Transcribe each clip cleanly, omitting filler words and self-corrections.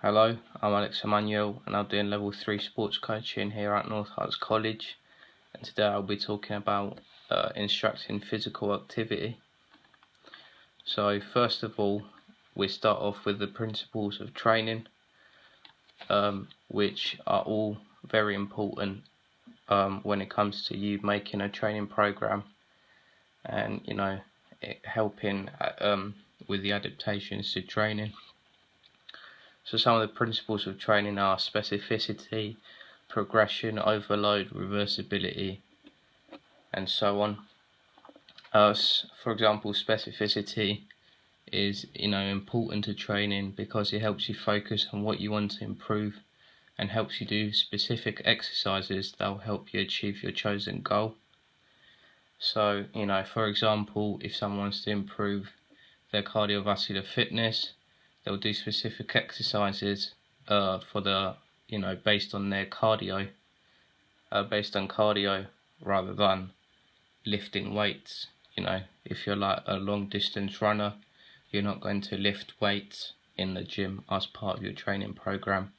Hello, I'm Alex Emmanuel and I'm doing level 3 sports coaching here at North Heights College, and today I'll be talking about instructing physical activity. So first of all, we start off with the principles of training, which are all very important when it comes to you making a training program and helping with the adaptations to training. So some of the principles of training are specificity, progression, overload, reversibility, and so on. For example, specificity is important to training because it helps you focus on what you want to improve and helps you do specific exercises that will help you achieve your chosen goal. So, for example, if someone wants to improve their cardiovascular fitness, they'll do specific exercises for the based on cardio rather than lifting weights. If you're like a long distance runner, you're not going to lift weights in the gym as part of your training program.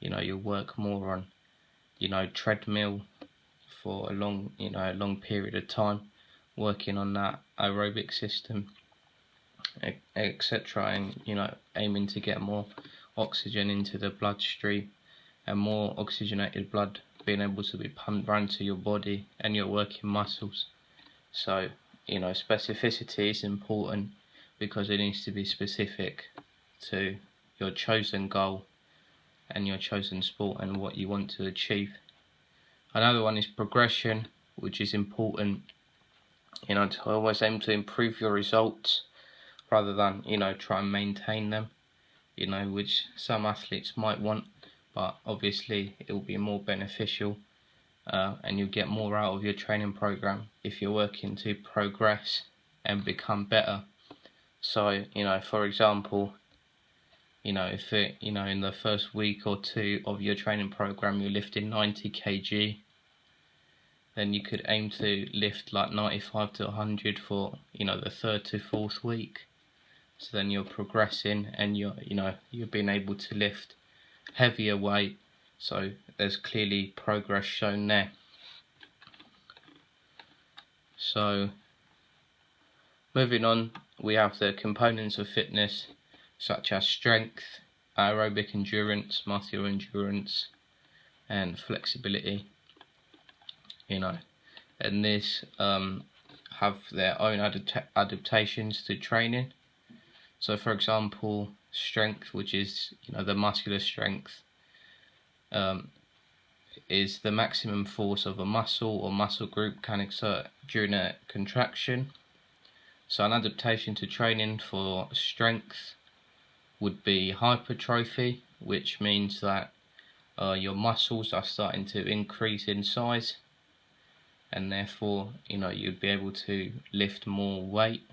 You'll work more on treadmill for a long period of time, working on that aerobic system, etc., and aiming to get more oxygen into the bloodstream and more oxygenated blood being able to be pumped around to your body and your working muscles. So specificity is important because it needs to be specific to your chosen goal and your chosen sport and what you want to achieve. Another one is progression, which is important to always aim to improve your results rather than try and maintain them, which some athletes might want, but obviously it will be more beneficial and you'll get more out of your training program if you're working to progress and become better. So for example, if in the first week or two of your training program you're lifting 90 kg, then you could aim to lift like 95 to 100 for the third to fourth week. So then you're progressing and you're being able to lift heavier weight. So there's clearly progress shown there. So moving on, we have the components of fitness such as strength, aerobic endurance, muscular endurance, and flexibility. And this have their own adaptations to training. So for example, strength, which is the muscular strength, is the maximum force of a muscle or muscle group can exert during a contraction. So an adaptation to training for strength would be hypertrophy, which means that your muscles are starting to increase in size, and therefore you'd be able to lift more weight.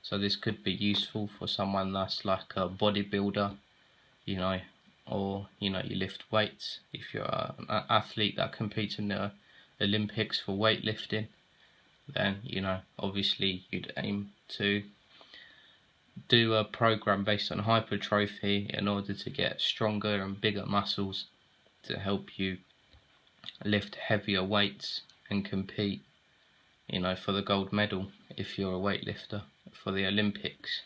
So this could be useful for someone that's like a bodybuilder, or you lift weights. If you're an athlete that competes in the Olympics for weightlifting, then obviously you'd aim to do a program based on hypertrophy in order to get stronger and bigger muscles to help you lift heavier weights and compete for the gold medal if you're a weightlifter for the Olympics.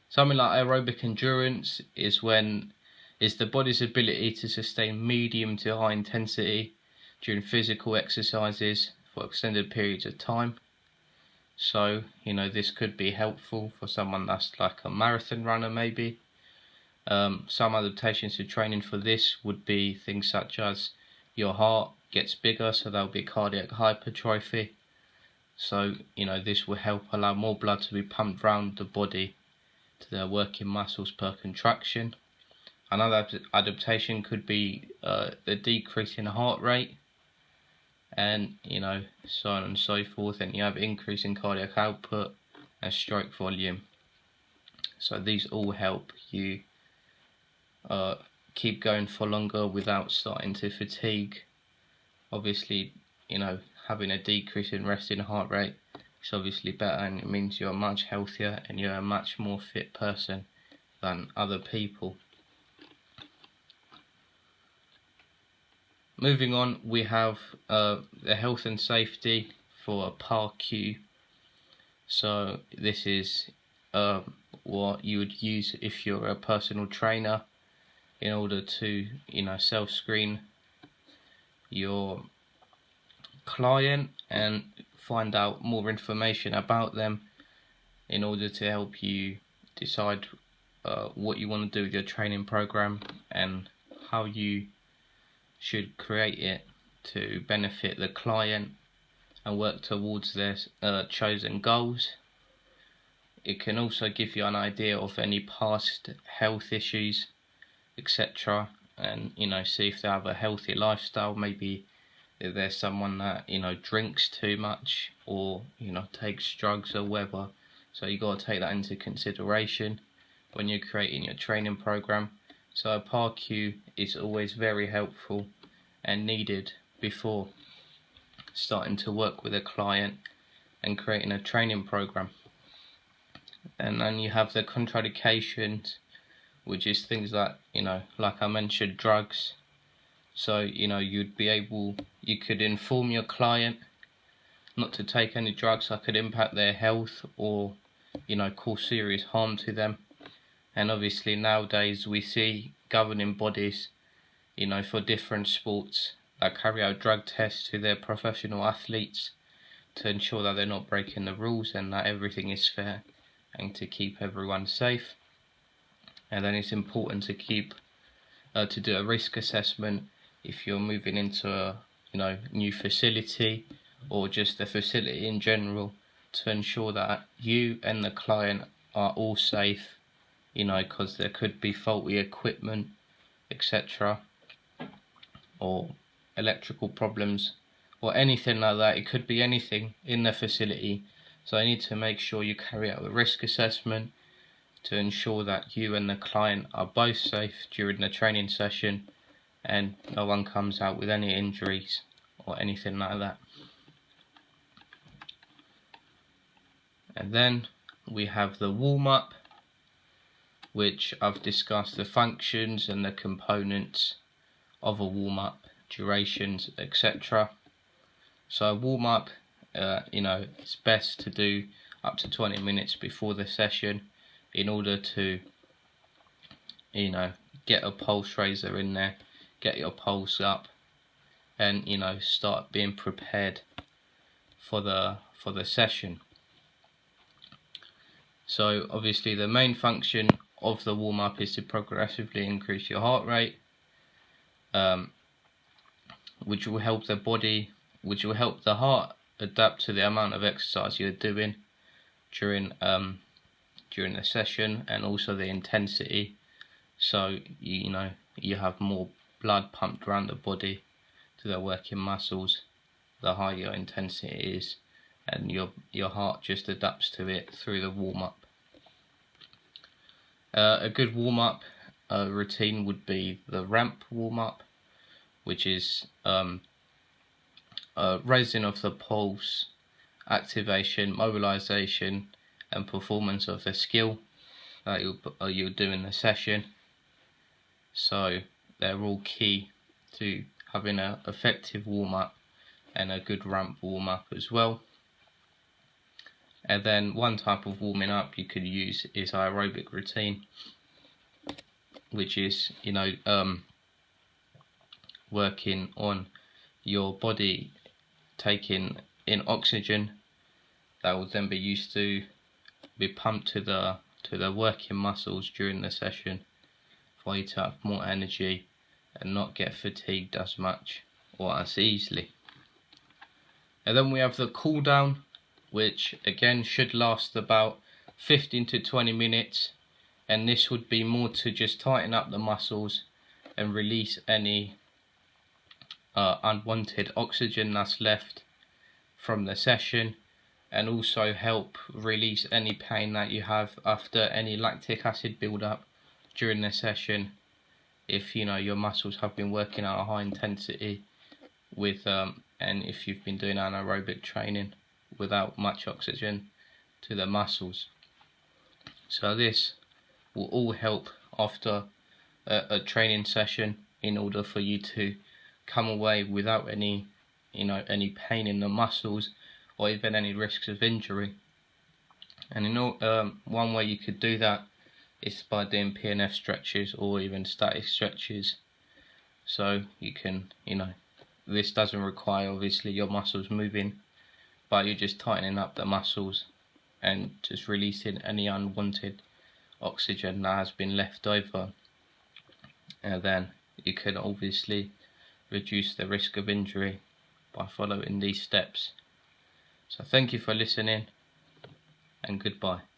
Something like aerobic endurance is the body's ability to sustain medium to high intensity during physical exercises for extended periods of time. So this could be helpful for someone that's like a marathon runner maybe. Some adaptations to training for this would be things such as your heart gets bigger, so there'll be cardiac hypertrophy. So this will help allow more blood to be pumped around the body to their working muscles per contraction. Another adaptation could be the decrease in heart rate, and so on and so forth, and you have increase in cardiac output and stroke volume. So these all help you keep going for longer without starting to fatigue. Obviously having a decrease in resting heart rate is obviously better, and it means you're much healthier and you're a much more fit person than other people. moving on, we have the health and safety for a PAR-Q. So this is what you would use if you're a personal trainer in order to, self-screen your client and find out more information about them in order to help you decide what you want to do with your training program and how you should create it to benefit the client and work towards their chosen goals. It can also give you an idea of any past health issues, etc., and see if they have a healthy lifestyle. Maybe if there's someone that drinks too much or takes drugs or whatever. So you got to take that into consideration when you're creating your training program. So a PAR-Q is always very helpful and needed before starting to work with a client and creating a training program. And then you have the contraindications, which is things like like I mentioned, drugs. So you could inform your client not to take any drugs that could impact their health or cause serious harm to them. And obviously nowadays we see governing bodies for different sports that carry out drug tests to their professional athletes to ensure that they're not breaking the rules and that everything is fair and to keep everyone safe. And then it's important to do a risk assessment if you're moving into a new facility or just a facility in general, to ensure that you and the client are all safe, because there could be faulty equipment, etc., or electrical problems or anything like that. It could be anything in the facility. So I need to make sure you carry out a risk assessment to ensure that you and the client are both safe during the training session and no one comes out with any injuries or anything like that. And then we have the warm-up, which I've discussed the functions and the components of a warm-up, durations, etc. So a warm-up, it's best to do up to 20 minutes before the session in order to, get a pulse raiser in there, get your pulse up, and start being prepared for the session. So obviously the main function of the warm-up is to progressively increase your heart rate, which will help the heart adapt to the amount of exercise you're doing during the session, and also the intensity. So you have more blood pumped around the body to the working muscles the higher your intensity is, and your heart just adapts to it through the warm-up. A good warm-up routine would be the ramp warm-up, which is raising of the pulse, activation, mobilization, and performance of the skill that you'll do in the session. So they're all key to having an effective warm-up and a good ramp warm-up as well. And then one type of warming up you could use is aerobic routine, which is working on your body taking in oxygen that will then be used to be pumped to the working muscles during the session for you to have more energy and not get fatigued as much or as easily. And then we have the cool down, which again should last about 15 to 20 minutes, and this would be more to just tighten up the muscles and release any unwanted oxygen that's left from the session, and also help release any pain that you have after any lactic acid build-up during the session, if your muscles have been working at a high intensity with and if you've been doing anaerobic training without much oxygen to the muscles. So this will all help after a training session in order for you to come away without any pain in the muscles or even any risks of injury. And one way you could do that is by doing PNF stretches or even static stretches. So you can, this doesn't require obviously your muscles moving, but you're just tightening up the muscles and just releasing any unwanted oxygen that has been left over. And then you can obviously reduce the risk of injury by following these steps. So thank you for listening, and goodbye.